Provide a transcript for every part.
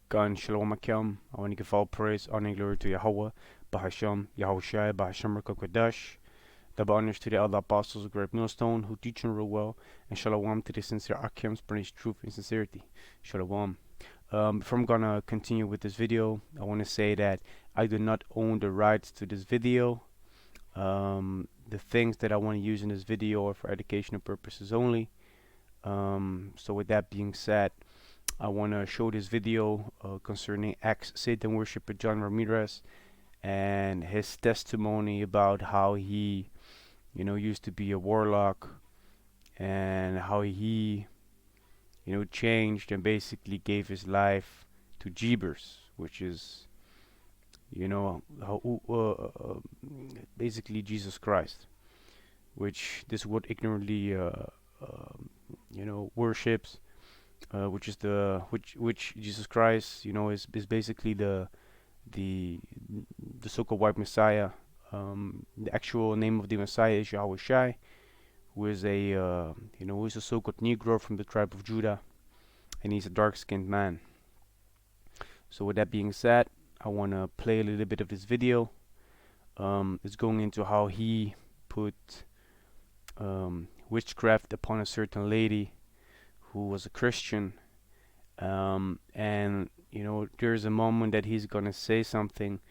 Gun Shalom Akim. I want to give all praise, honor, and glory to Yahawah, Bahasham, Yahawashi, Bahasham, Qadash. Double honors to the other apostles of great Millstone who teach and rule well, and Shalom to the sincere Akims, bringing truth and sincerity. Shalom. Before I'm gonna continue with this video, I want to say that I do not own the rights to this video. The things that I want to use in this video are for educational purposes only. So with that being said, I want to show this video concerning ex-Satan worshipper John Ramirez and his testimony about how he, used to be a warlock and how he, changed and basically gave his life to Jeebers, which is, basically Jesus Christ, which this world ignorantly, worships. Which Jesus Christ, is basically the so-called white Messiah. The actual name of the Messiah is Yahawashi, who is a so-called Negro from the tribe of Judah, and he's a dark-skinned man. So with that being said, I want to play a little bit of this video. It's going into how he put witchcraft upon a certain lady who was a Christian, and there's a moment that he's gonna say something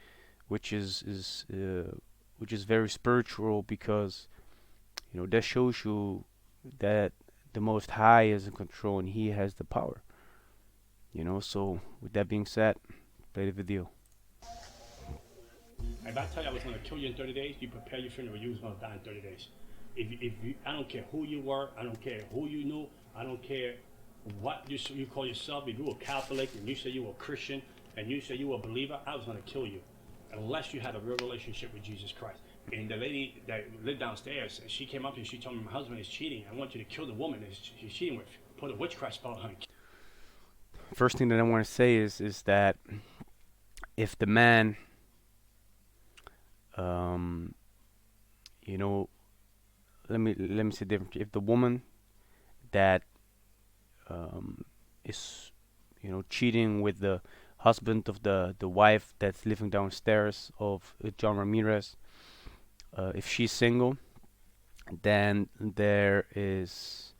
which is very spiritual, because that shows you that the Most High is in control and He has the power. So with that being said, play the video. If I tell you I was going to kill you in 30 days, you prepare your funeral, you was going to die in 30 days. If you, I don't care who you were, I don't care who you knew, I don't care what you call yourself. If you were Catholic and you say you were a Christian and you say you were a believer, I was going to kill you unless you had a real relationship with Jesus Christ. And the lady that lived downstairs, she came up and she told me, my husband is cheating. I want you to kill the woman that he's cheating with. Put a witchcraft spell on her. First thing that I want to say is that if the man, let me say different. If the woman that is cheating with the husband of the wife that's living downstairs of John Ramirez, if she's single, then there is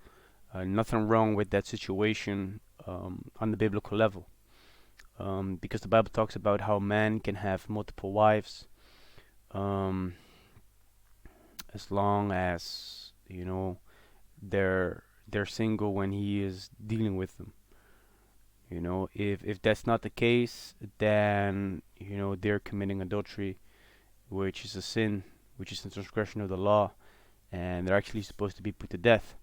nothing wrong with that situation on the biblical level, because the Bible talks about how man can have multiple wives, as long as they're single when he is dealing with them. If that's not the case, then they're committing adultery, which is a sin, which is a transgression of the law, and they're actually supposed to be put to death.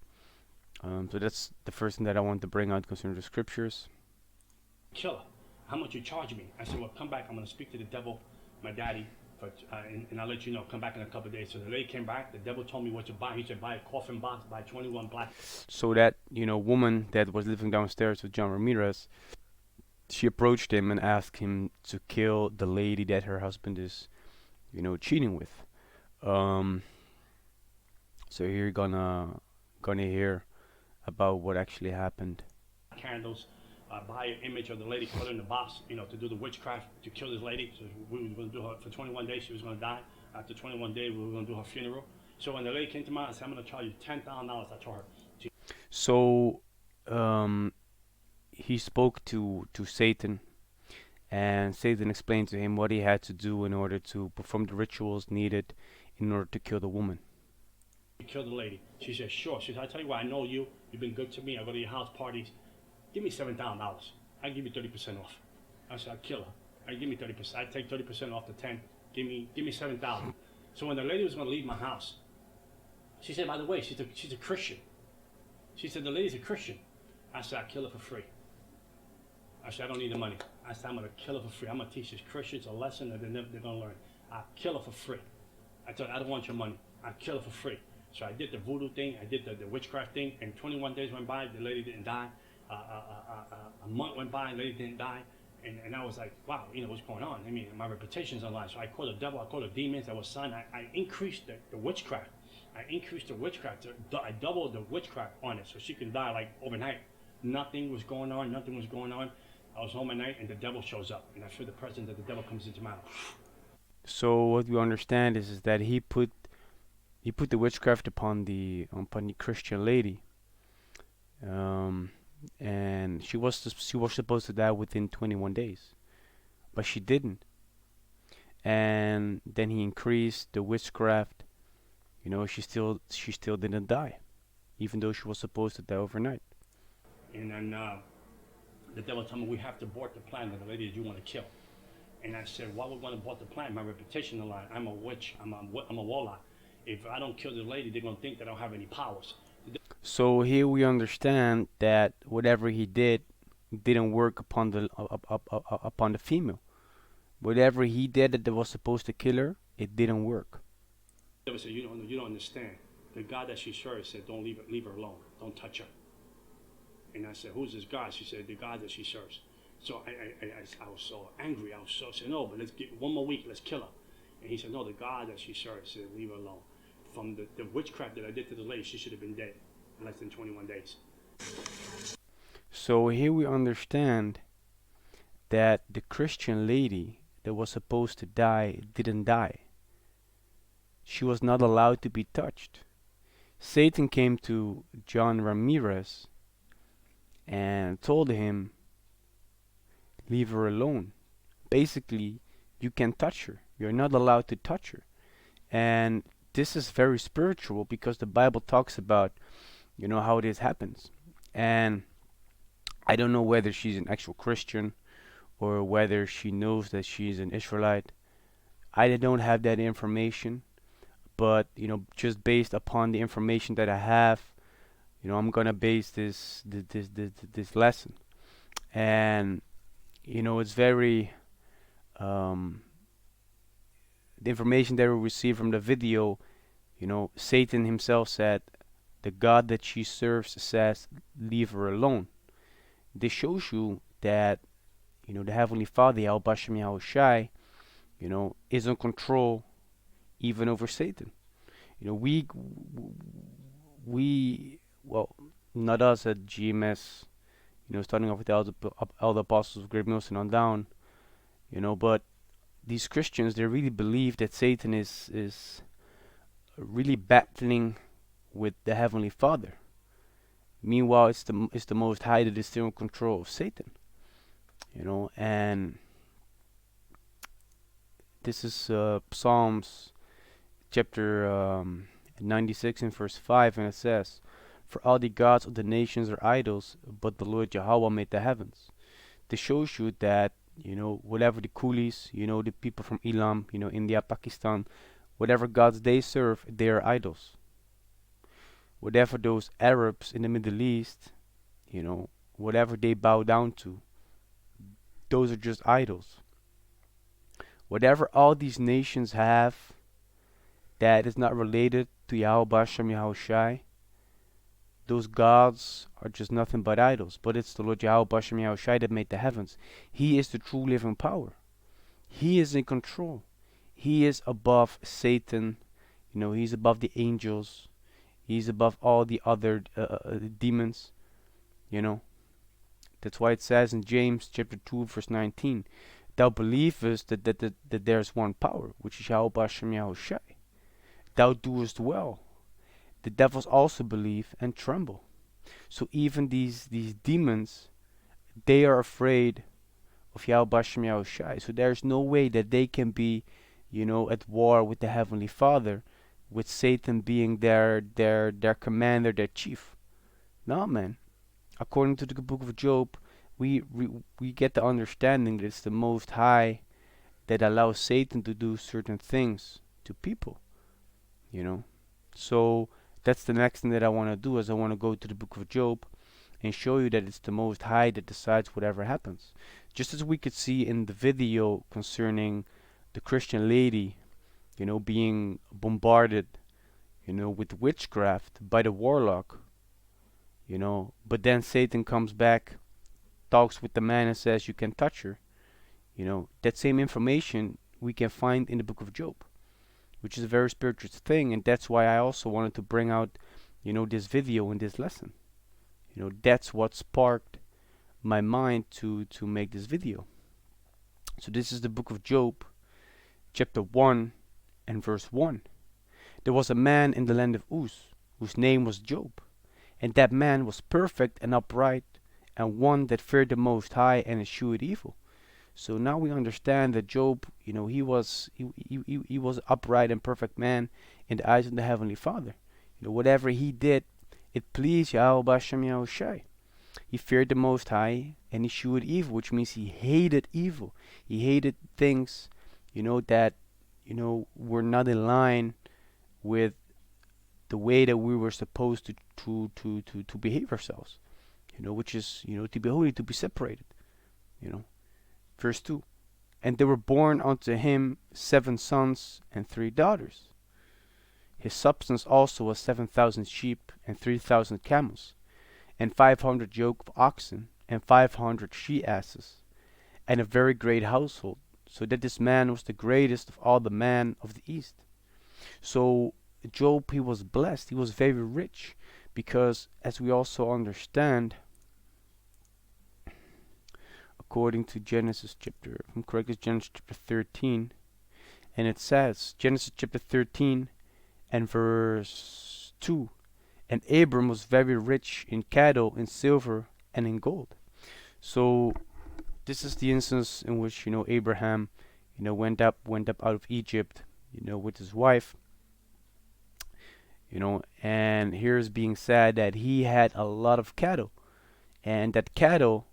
So that's the first thing that I want to bring out concerning the scriptures. Killer, how much you charge me? I said, well, come back. I'm going to speak to the devil, my daddy, and I'll let you know. Come back in a couple of days. So the lady came back. The devil told me what to buy. He said, buy a coffin box, buy 21 black. So that woman that was living downstairs with John Ramirez, she approached him and asked him to kill the lady that her husband is cheating with. So here you're gonna hear about what actually happened. Candles, buy an image of the lady, put her in the box, to do the witchcraft to kill this lady. So we were going to do her for 21 days. She was going to die. After 21 days, we were going to do her funeral. So when the lady came to me, I said, I'm going to charge you $10,000. I told her. So he spoke to Satan, and Satan explained to him what he had to do in order to perform the rituals needed in order to kill the woman. Kill the lady. She said, sure. She said, I tell you what, I know you. You've been good to me. I go to your house parties. Give me $7,000. I give you 30% off. I said, I'll kill her. I give me 30%. I take 30% off the 10. Give me 7,000. So when the lady was going to leave my house, she said, by the way, she's a Christian. She said, the lady's a Christian. I said, I'll kill her for free. I said, I don't need the money. I said, I'm going to kill her for free. I'm going to teach these Christians a lesson that they're going to learn. I'll kill her for free. I told her, I don't want your money. I'll kill her for free. So I did the voodoo thing, I did the witchcraft thing, and 21 days went by, the lady didn't die. A month went by, the lady didn't die. And I was like, wow, what's going on? I mean, my reputation's on line. So I called the devil, I called the demons that was signed. I increased the witchcraft. I increased the witchcraft. I doubled the witchcraft on it so she can die like overnight. Nothing was going on, I was home at night and the devil shows up, and I feel the presence that the devil comes into my house. So what we understand is that he put the witchcraft upon the Christian lady, um, and she was supposed to die within 21 days, but she didn't. And then he increased the witchcraft. She still didn't die, even though she was supposed to die overnight. And then the devil told me we have to abort the plan of the lady that you want to kill. And I said, why would we want to abort the plan? My reputation on the line. I'm a witch. I'm a warlock. If I don't kill the lady, they're going to think that I don't have any powers. So here we understand that whatever he did didn't work upon the female. Whatever he did that was supposed to kill her, it didn't work. The devil said, you don't understand. The God that she serves said, don't leave her alone. Don't touch her. And I said, who's this God? She said, the God that she serves. So I was so angry. I was so saying, no, but let's get 1 more week. Let's kill her. And he said, no, the God that she serves said, leave her alone. From the witchcraft that I did to the lady, she should have been dead in less than 21 days. So here we understand that the Christian lady that was supposed to die didn't die. She was not allowed to be touched. Satan came to John Ramirez and told him, leave her alone. Basically, you can't touch her. You're not allowed to touch her. And this is very spiritual because the Bible talks about, how this happens. And I don't know whether she's an actual Christian or whether she knows that she's an Israelite. I don't have that information, but just based upon the information that I have, I'm gonna base this lesson. And it's very the information that we received from the video. Satan himself said, the God that she serves says, leave her alone. This shows you that the Heavenly Father, Yahawashi, is in control even over Satan. Well, not us at GMS, starting off with the elder apostles of Great Millstone on down, but these Christians, they really believe that Satan is really battling with the Heavenly Father. Meanwhile, it's the Most High that is still in control of Satan. And this is Psalms chapter 96 and verse 5, and it says, for all the gods of the nations are idols, but the Lord Yahawah made the heavens. This shows you that, whatever the coolies, the people from Elam, India, Pakistan, whatever gods they serve, they are idols. Whatever those Arabs in the Middle East, whatever they bow down to, those are just idols. Whatever all these nations have that is not related to Yahweh, Bahasham, Yahawashi, those gods are just nothing but idols. But it's the Lord Yahweh, Bahasham, Yahawashi that made the heavens. He is the true living power. He is in control. He is above Satan. He's above the angels. He's above all the other demons. That's why it says in James chapter 2 verse 19, thou believest that there's one power, which is Yahweh, Bahasham, Yahawashi. Thou doest well. The devils also believe and tremble. So even these demons, they are afraid of Yahweh, Bahasham, Yahawashi. So there's no way that they can be, at war with the Heavenly Father, with Satan being their commander, their chief. No, man. According to the book of Job, we get the understanding that it's the Most High that allows Satan to do certain things to people. So that's the next thing that I want to do, is I want to go to the book of Job and show you that it's the Most High that decides whatever happens. Just as we could see in the video concerning the Christian lady, being bombarded, with witchcraft by the warlock, but then Satan comes back, talks with the man and says you can touch her. That same information we can find in the book of Job, which is a very spiritual thing, and that's why I also wanted to bring out, this video and this lesson. That's what sparked my mind to make this video. So this is the book of Job, chapter 1 and verse 1. There was a man in the land of Uz, whose name was Job, and that man was perfect and upright, and one that feared the Most High and eschewed evil. So now we understand that Job, he was upright and perfect man in the eyes of the Heavenly Father. Whatever he did, it pleased Yahawah, Bahasham, Yahawashi. He feared the Most High and eschewed evil, which means he hated evil. He hated things, that, were not in line with the way that we were supposed to behave ourselves. Which is, to be holy, to be separated. Verse 2. And there were born unto him 7 sons and 3 daughters. His substance also was 7,000 sheep and 3,000 camels, and 500 yoke of oxen, and 500 she-asses, and a very great household, so that this man was the greatest of all the men of the east. So Job, he was blessed, he was very rich, because as we also understand, according to Genesis chapter 13, and it says, Genesis chapter 13 and verse 2, and Abram was very rich in cattle, in silver, and in gold. So this is the instance in which, Abraham, went up out of Egypt, with his wife, and here's being said that he had a lot of cattle, and that cattle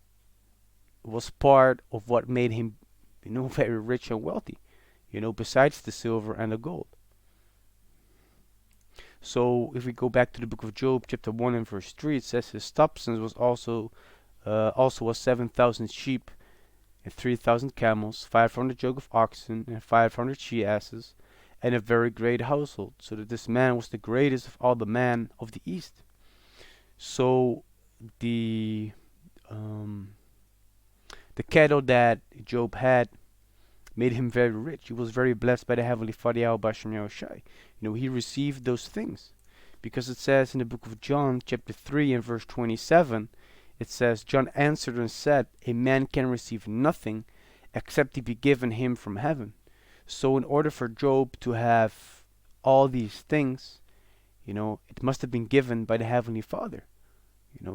was part of what made him, very rich and wealthy, besides the silver and the gold. So if we go back to the book of Job, chapter 1 and verse 3, it says his substance was also was 7,000 sheep and 3,000 camels, 500 yoke of oxen, and 500 she-asses, and a very great household, so that this man was the greatest of all the men of the east. So the cattle that Job had made him very rich. He was very blessed by the Heavenly Father, Yahawashi. He received those things, because it says in the book of John, chapter 3 and verse 27, it says, John answered and said, a man can receive nothing except it be given him from heaven. So in order for Job to have all these things, it must have been given by the Heavenly Father.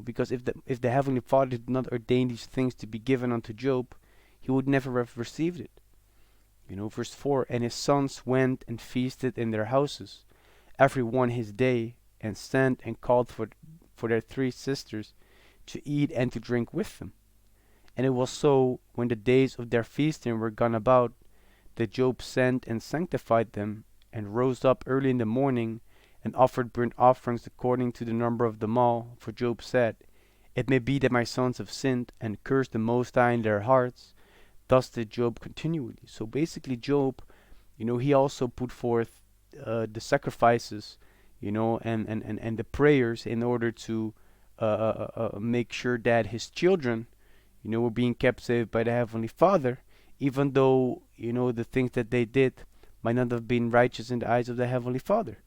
Because if the Heavenly Father did not ordain these things to be given unto Job, he would never have received it. Verse 4, and his sons went and feasted in their houses, every one his day, and sent and called for their 3 sisters to eat and to drink with them. And it was so, when the days of their feasting were gone about, that Job sent and sanctified them, and rose up early in the morning, and offered burnt offerings according to the number of them all. For Job said, it may be that my sons have sinned, and cursed the Most High in their hearts. Thus did Job continually. So basically Job, he also put forth the sacrifices, and the prayers in order to make sure that his children, were being kept safe by the Heavenly Father, even though, the things that they did might not have been righteous in the eyes of the Heavenly Father.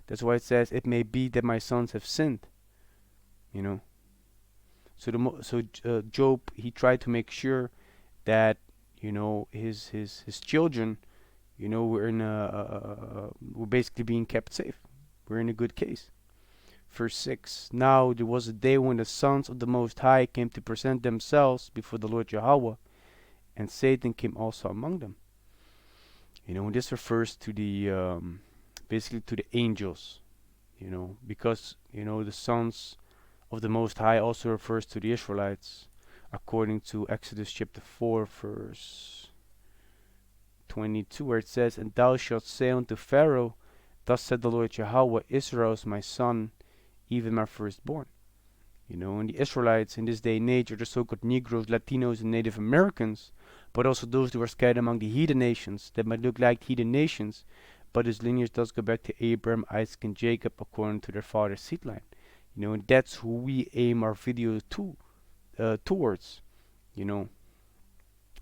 That's why it says, it may be that my sons have sinned. So Job, he tried to make sure that, his children, were basically being kept safe. We're in a good case. Verse 6, now there was a day when the sons of the Most High came to present themselves before the Lord Yahawah, and Satan came also among them. And this refers to the, basically to the angels, because, the sons of the Most High also refers to the Israelites, according to Exodus chapter 4, verse 22, where it says, and thou shalt say unto Pharaoh, thus said the Lord Yahawah, Israel is my son, even my firstborn. And the Israelites in this day and age are the so-called Negroes, Latinos, and Native Americans, but also those who are scattered among the heathen nations that might look like heathen nations, but his lineage does go back to Abraham, Isaac, and Jacob according to their father's seed line. And that's who we aim our videos towards,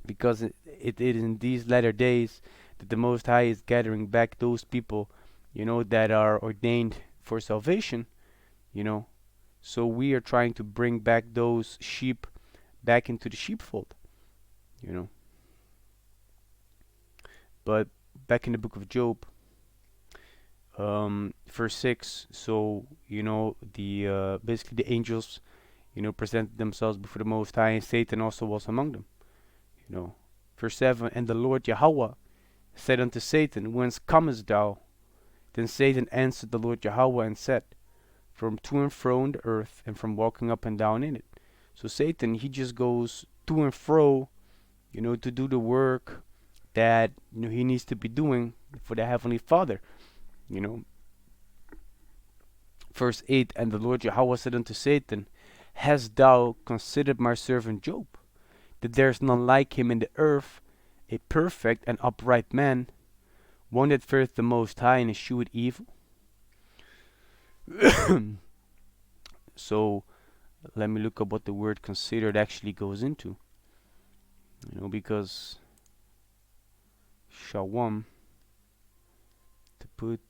because it is in these latter days that the Most High is gathering back those people, that are ordained for salvation, So we are trying to bring back those sheep back into the sheepfold, you know. But back in the book of Job, verse 6, so, the basically the angels, presented themselves before the Most High, and Satan also was among them, you know. Verse 7, and the Lord Yahawah said unto Satan, whence comest thou? Then Satan answered the Lord Yahawah and said, from to and fro in the earth, and from walking up and down in it. So Satan, he just goes to and fro, to do the work that he needs to be doing for the Heavenly Father. Verse 8, and the Lord Yahawah said unto Satan, hast thou considered my servant Job, that there is none like him in the earth, a perfect and upright man, one that feareth the Most High and escheweth evil? So let me look up what the word considered actually goes into. Because Shawam, to put,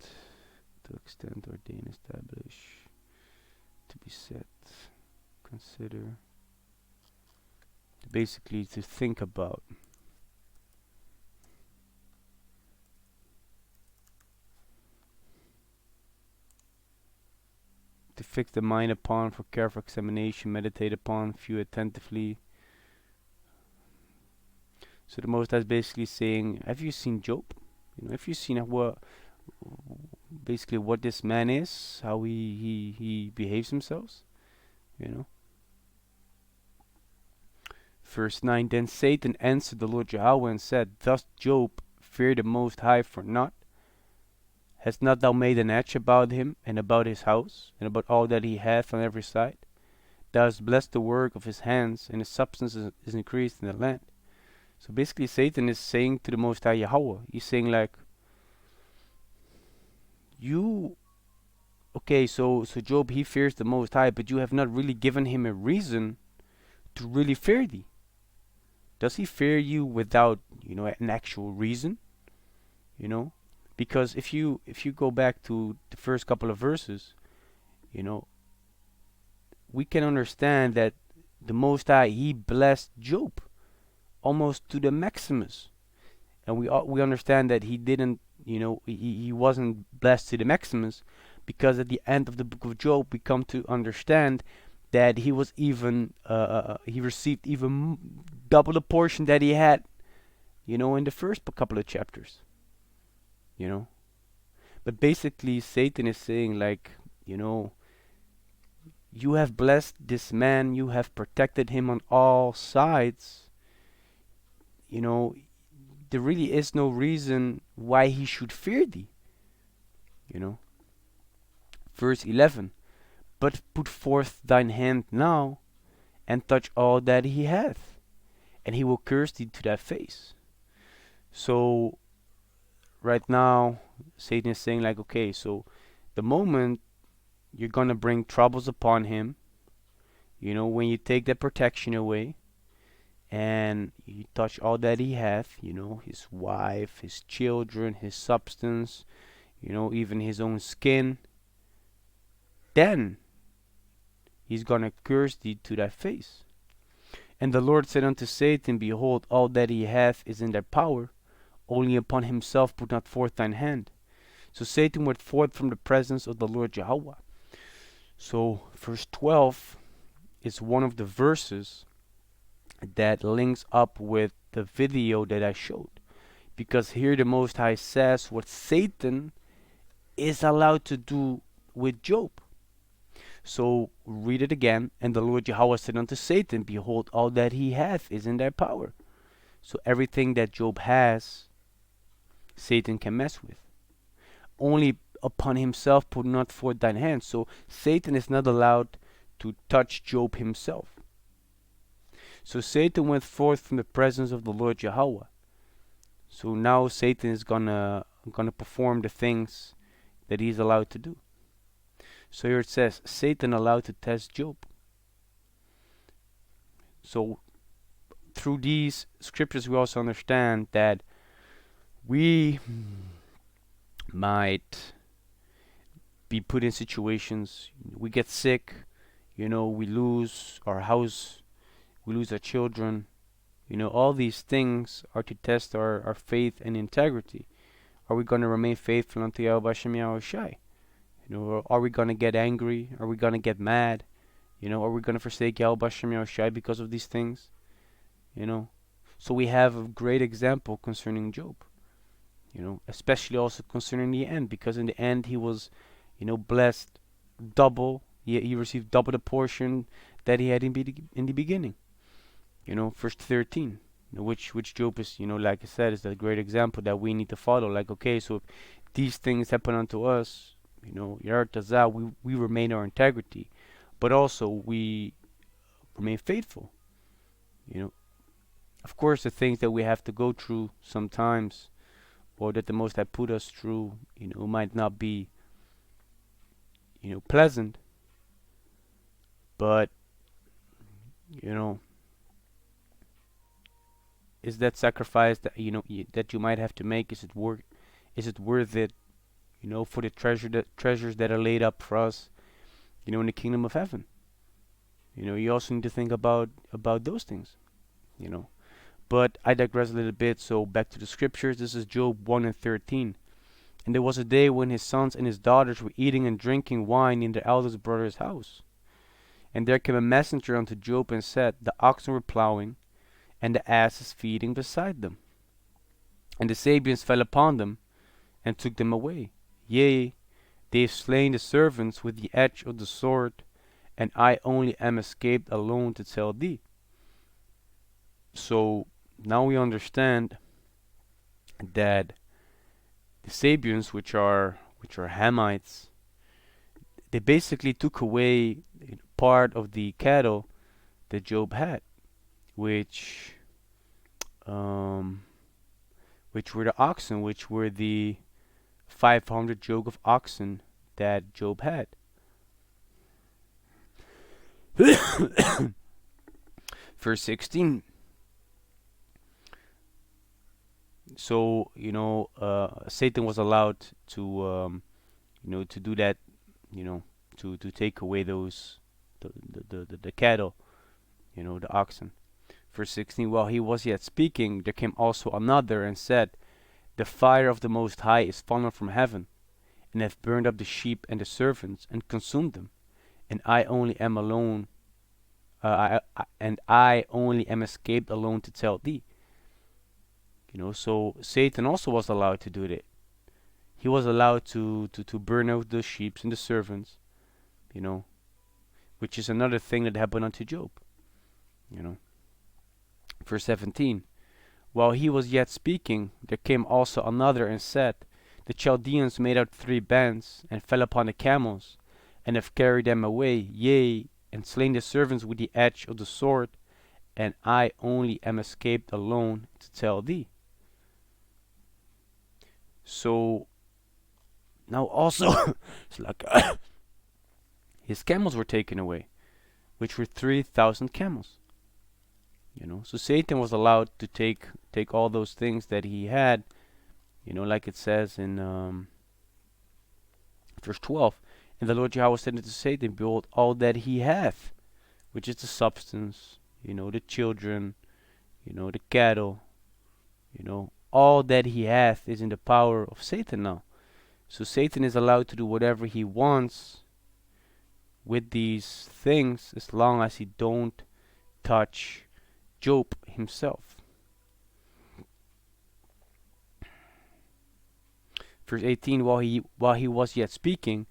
to extend, ordain, establish, to be set, consider, basically to think about. To fix the mind upon, for careful examination, meditate upon, view attentively. So the Most High is basically saying, have you seen Job? Have you seen what this man is, how he behaves himself? Verse 9, then Satan answered the Lord Yahawah and said, thus Job fear the Most High for naught? Hast not thou made an edge about him, and about his house, and about all that he hath on every side? Thou hast blessed the work of his hands, and his substance is increased in the land. So basically Satan is saying to the Most High Yahawah, he's saying like, so Job, he fears the Most High, but you have not really given him a reason to really fear thee. Does he fear you without, an actual reason? Because if you go back to the first couple of verses, we can understand that the Most High, he blessed Job almost to the maximus, and we understand that he didn't, he wasn't blessed to the maximus, because at the end of the book of Job we come to understand that he was even he received even double the portion that he had, in the first couple of chapters. But basically Satan is saying like, you have blessed this man, you have protected him on all sides. There really is no reason why he should fear thee. Verse 11, but put forth thine hand now, and touch all that he hath, and he will curse thee to thy face. So right now Satan is saying like, okay, so the moment you're gonna bring troubles upon him, when you take that protection away and you touch all that he hath, his wife, his children, his substance, even his own skin, then he's gonna curse thee to thy face. And the Lord said unto Satan, behold, all that he hath is in thy power, only upon himself put not forth thine hand. So Satan went forth from the presence of the Lord Yahawah. So verse 12 is one of the verses that links up with the video that I showed, because here the Most High says what Satan is allowed to do with Job. So read it again. And the Lord Yahawah said unto Satan, behold, all that he hath is in thy power. So everything that Job has, Satan can mess with. Only upon himself put not forth thine hand. So Satan is not allowed to touch Job himself. So Satan went forth from the presence of the Lord Yahawah. So now Satan is gonna perform the things that he's allowed to do. So here it says, Satan allowed to test Job. So through these scriptures we also understand that we might be put in situations, we get sick, we lose our house, we lose our children. All these things are to test our faith and integrity. Are we going to remain faithful unto Yahawashi? Or are we going to get angry? Are we going to get mad? Are we going to forsake Yahawashi because of these things? So we have a great example concerning Job. Especially also concerning the end, because in the end he was, blessed double. He received double the portion that he had in the beginning. Verse 13, which Job is, like I said, is a great example that we need to follow. Like, okay, so if these things happen unto us, we remain our integrity, but also we remain faithful. Of course, the things that we have to go through sometimes, or that the Most High put us through, might not be, pleasant, but, is that sacrifice that that you might have to make? Is it worth it? For the treasures that are laid up for us, in the kingdom of heaven. You also need to think about those things. But I digress a little bit. So back to the scriptures. This is Job 1:13. And there was a day when his sons and his daughters were eating and drinking wine in their eldest brother's house. And there came a messenger unto Job and said, The oxen were plowing, and the asses feeding beside them. And the Sabians fell upon them, and took them away. Yea, they have slain the servants with the edge of the sword, and I only am escaped alone to tell thee. So now we understand that the Sabians, which are Hamites, they basically took away part of the cattle that Job had, which were the oxen, which were the 500 yoke of oxen that Job had. Verse 16. So Satan was allowed to to do that, to take away those the cattle, the oxen. Verse 16. While he was yet speaking, there came also another and said, The fire of the Most High is fallen from heaven, and hath burned up the sheep and the servants, and consumed them. And I only am alone, I only am escaped alone to tell thee. So Satan also was allowed to do that. He was allowed to burn out the sheep and the servants, which is another thing that happened unto Job. Verse 17. While he was yet speaking, there came also another and said, The Chaldeans made out 3 bands, and fell upon the camels, and have carried them away, yea, and slain the servants with the edge of the sword, and I only am escaped alone to tell thee. So now also it's like his camels were taken away, which were 3,000 camels. So Satan was allowed to take all those things that he had, like it says in verse 12. And the Lord Yahawah said unto Satan, Behold, all that he hath, which is the substance, the children, the cattle, all that he hath is in the power of Satan now. So Satan is allowed to do whatever he wants with these things, as long as he don't touch Job himself. Verse 18. While he was yet speaking,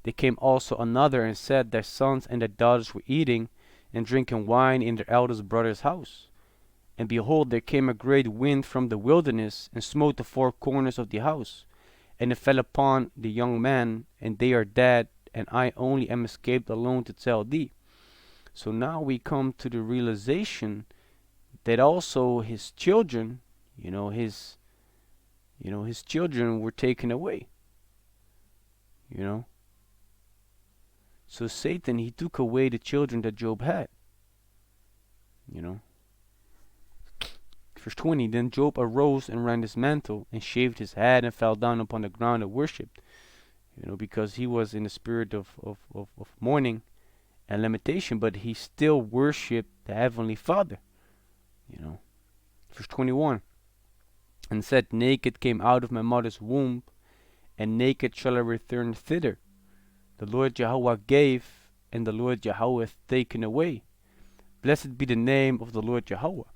there came also another and said, Their sons and their daughters were eating and drinking wine in their eldest brother's house. And behold, there came a great wind from the wilderness, and smote the 4 corners of the house. And it fell upon the young man, and they are dead, and I only am escaped alone to tell thee. So now we come to the realization that also his children, his children were taken away. So Satan, he took away the children that Job had. Verse 20. Then Job arose and rent his mantle, and shaved his head, and fell down upon the ground and worshipped, because he was in the spirit of mourning. and limitation, but he still worshipped the Heavenly Father. Verse 21, and said, naked came out of my mother's womb, and naked shall I return thither. The Lord Yahawah gave, and the Lord Yahawah hath taken away. Blessed be the name of the Lord Yahawah.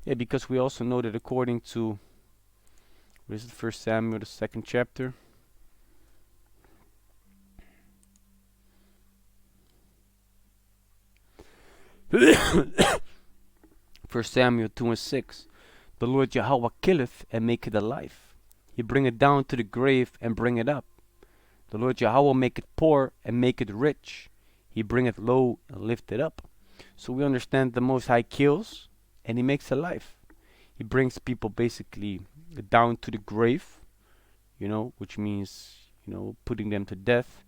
Yeah, because we also know that according to, what is it, 1 Samuel, the 2nd chapter. First Samuel 2 and 6. The Lord Yahawah killeth and maketh alive. He bringeth down to the grave and bringeth up. The Lord Yahawah maketh poor and maketh rich. He bringeth low and lifteth up. So we understand the Most High kills and he makes alive. He brings people basically down to the grave, which means, putting them to death,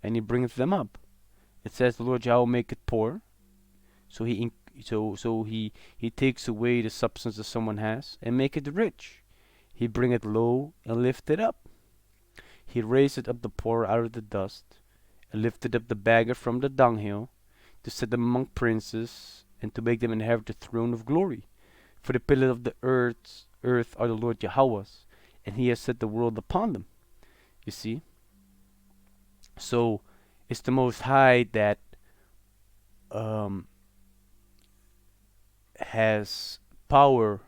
and he bringeth them up. It says the Lord Yahawah maketh poor, so he takes away the substance that someone has and maketh rich. He bringeth low and lifteth up. He raiseth up the poor out of the dust, and lifted up the beggar from the dunghill, to set them among princes, and to make them inherit the throne of glory. For the pillars of the earth are the Lord Yahawah's, and he has set the world upon them. You see? So it's the Most High that has power,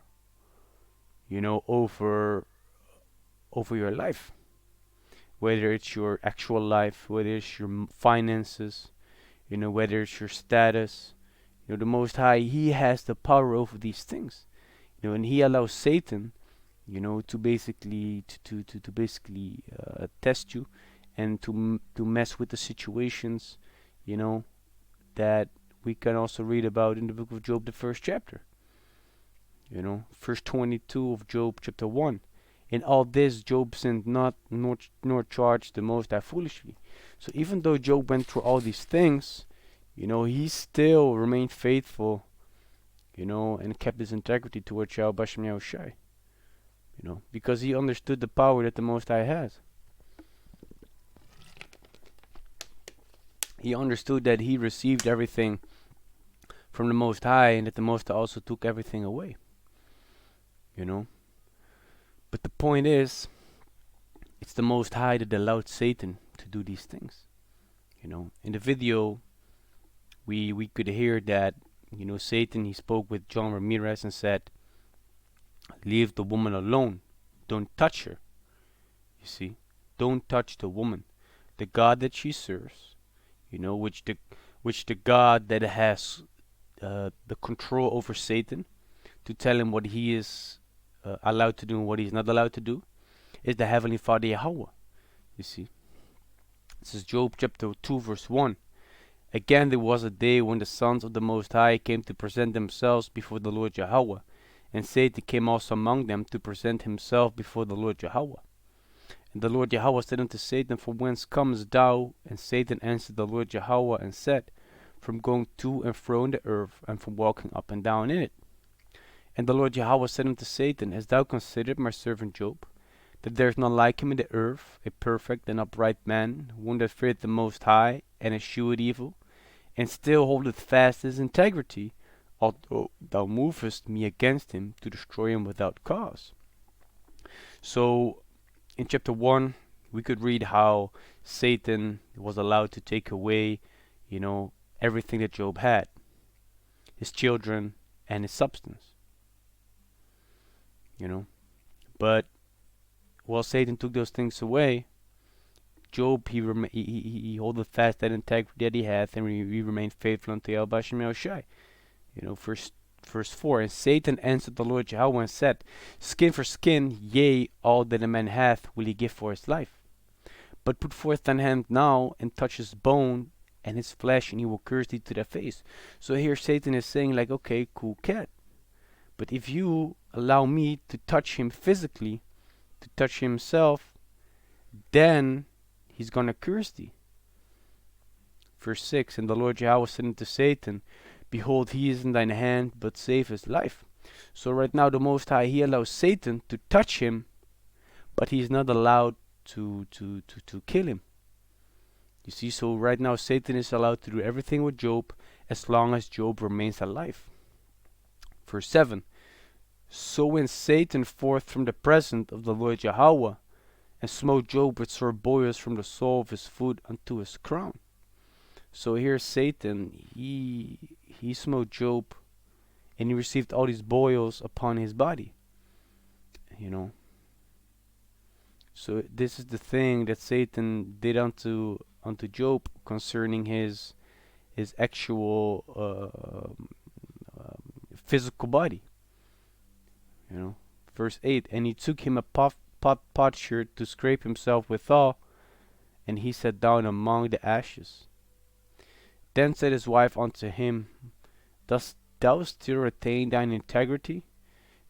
over your life. Whether it's your actual life, whether it's your finances, whether it's your status, the Most High, he has the power over these things, and he allows Satan, to basically test you, and to mess with the situations, that we can also read about in the book of Job, the 1st chapter. Verse 22 of Job chapter 1. In all this Job sinned not, nor charged the Most High foolishly. So even though Job went through all these things, he still remained faithful, and kept his integrity towards Yahawashi, because he understood the power that the Most High has. He understood that he received everything from the Most High, and that the Most High also took everything away. But the point is, it's the Most High that allowed Satan to do these things. In the video, we could hear that, Satan, he spoke with John Ramirez and said, leave the woman alone. Don't touch her. You see? Don't touch the woman. The God that she serves, which the God that has the control over Satan to tell him what he is allowed to do and what he's not allowed to do, is the Heavenly Father Yahawah. You see? This is Job chapter 2 verse 1. Again there was a day when the sons of the Most High came to present themselves before the Lord Yahawah, and Satan came also among them to present himself before the Lord Yahawah. And the Lord Yahawah said unto Satan, from whence comest thou? And Satan answered the Lord Yahawah and said, from going to and fro in the earth, and from walking up and down in it. And the Lord Yahawah said unto Satan, hast thou considered my servant Job, that there is none like him in the earth, a perfect and upright man, one that feareth the Most High, and escheweth evil, and still holdeth fast his integrity, although thou movest me against him to destroy him without cause. So, in chapter 1, we could read how Satan was allowed to take away, everything that Job had, his children and his substance. But while Satan took those things away, Job, he holdeth fast that integrity that he hath, and he remained faithful unto Yahawashi. Verse 4, and Satan answered the Lord Yahawah and said, skin for skin, yea, all that a man hath will he give for his life. But put forth thine hand now, and touch his bone and his flesh, and he will curse thee to thy face. So here Satan is saying, like, okay, cool cat, but if you allow me to touch him physically, to touch himself, then he's gonna curse thee. Verse 6, and the Lord Yahawah said unto Satan, behold, he is in thine hand, but save his life. So right now the Most High, he allows Satan to touch him, but he's not allowed to kill him. You see, so right now Satan is allowed to do everything with Job as long as Job remains alive. Verse 7. So went Satan forth from the presence of the Lord Yahawah, and smote Job with sore boils from the sole of his foot unto his crown. So here Satan, he smote Job, and he received all these boils upon his body. You know. So this is the thing that Satan did unto Job concerning his actual physical body. You know. Verse 8, and he took him a potsherd to scrape himself withal, and he sat down among the ashes. Then said his wife unto him, Dost thou still retain thine integrity?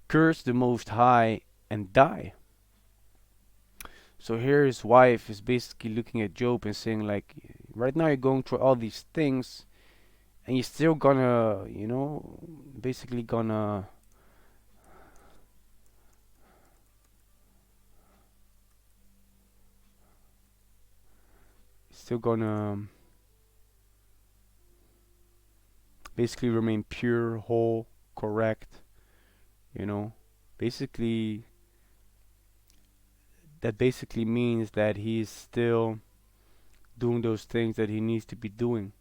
Curse the Most High and die. So here his wife is basically looking at Job and saying, like, right now you're going through all these things, and you're still gonna, you know, basically gonna basically remain pure, whole, correct, you know. Basically, that basically means that he's still doing those things that he needs to be doing,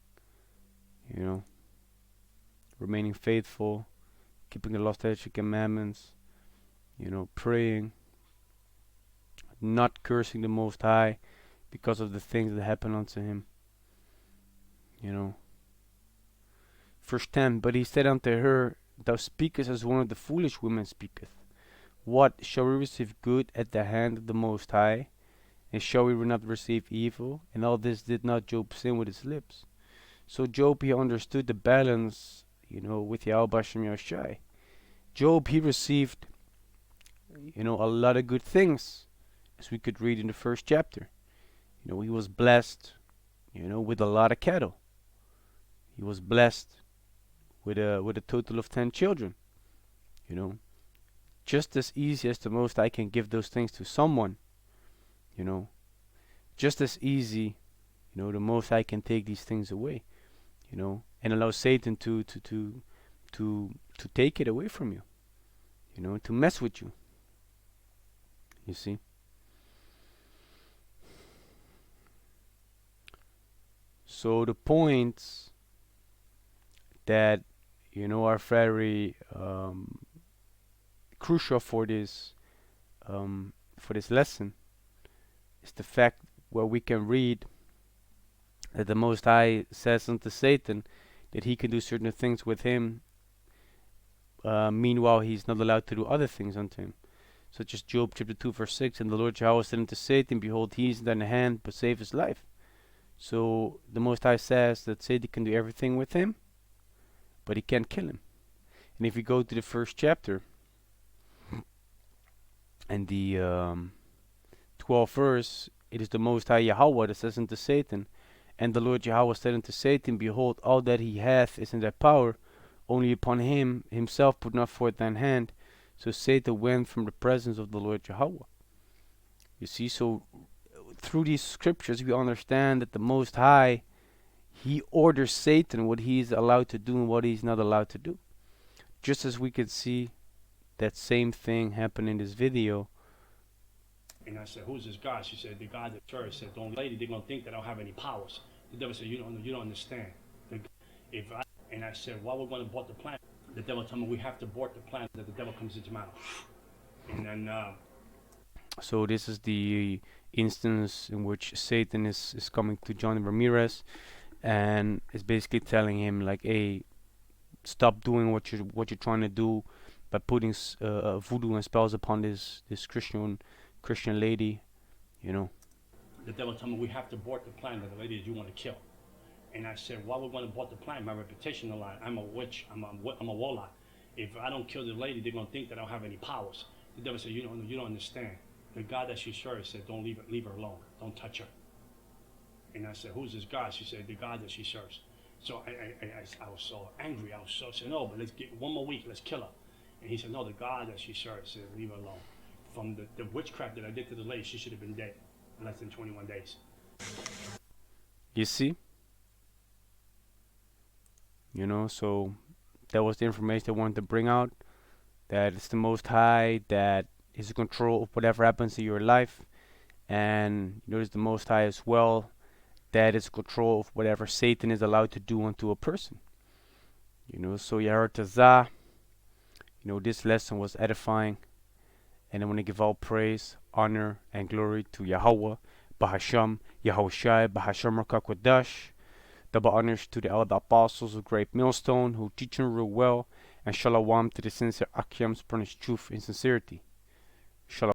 you know. Remaining faithful, keeping the law, statutes, commandments, you know, praying, not cursing the Most High because of the things that happen unto him, you know. Verse 10, but he said unto her, Thou speakest as one of the foolish women speaketh. What, shall we receive good at the hand of the Most High? And shall we not receive evil? And all this did not Job sin with his lips. So Job, he understood the balance, you know, with Yahweh Bahasham Yahawashi. Job, he received, you know, a lot of good things, as we could read in the first chapter. You know, he was blessed, you know, with a lot of cattle. He was blessed with a total of 10 children, you know. Just as easy as the Most High can give those things to someone, you know, just as easy, you know, the Most High can take these things away, you know, and allow Satan to take it away from you, you know, to mess with you. You see? So the points that, you know, are very crucial for this lesson is the fact where we can read that the Most High says unto Satan that he can do certain things with him, meanwhile he's not allowed to do other things unto him, such as Job chapter 2 verse 6, and the Lord Yahawah said unto Satan, Behold, he is in thine hand, but save his life. So the Most High says that Satan can do everything with him, but he can't kill him. And if you go to the first chapter and the 12th verse, it is the Most High Yahawah that says unto Satan, and the Lord Yahawah said unto Satan, Behold, all that he hath is in thy power, only upon him himself put not forth thine hand. So Satan went from the presence of the Lord Yahawah. You see, so through these scriptures we understand that the Most High, he orders Satan what he is allowed to do and what he's not allowed to do. Just as we could see that same thing happen in this video. And I said, who's this God? She said, the God that church said, don't lady, they're going to think that I don't have any powers. The devil said, you don't understand. And I said, why we're going to abort the plan? The devil told me we have to abort the plan that the devil comes into my mouth. And then so this is the instance in which Satan is coming to John Ramirez and is basically telling him, like, hey, stop doing what you're trying to do by putting voodoo and spells upon this Christian lady, you know. The devil told me we have to abort the plan that the lady that you want to kill. And I said, why we're going to abort the plan? My reputation a lot. I'm a witch. I'm a warlock. If I don't kill the lady, they're going to think that I don't have any powers. The devil said, you don't understand. The God that she serves said, don't leave her alone. Don't touch her. And I said, who's this God? She said, the God that she serves. So I was so angry. I said, no, but let's get 1 more week. Let's kill her. And he said, no, the God that she serves said, leave her alone. From the witchcraft that I did to the lady, she should have been dead in less than 21 days. You see? You know, so that was the information I wanted to bring out. That it's the Most High that is in control of whatever happens in your life. And you know, it's the Most High as well that is in control of whatever Satan is allowed to do unto a person. You know, so Yahawashi, you know, this lesson was edifying. And I want to give all praise, honor, and glory to Yahawah, Bahasham, Yahawashi, Bahasham Qadash. Double honors to the elder apostles of great Millstone who teach and rule well, and shalom to the sincere Akiams, furnish truth and sincerity. Shalom.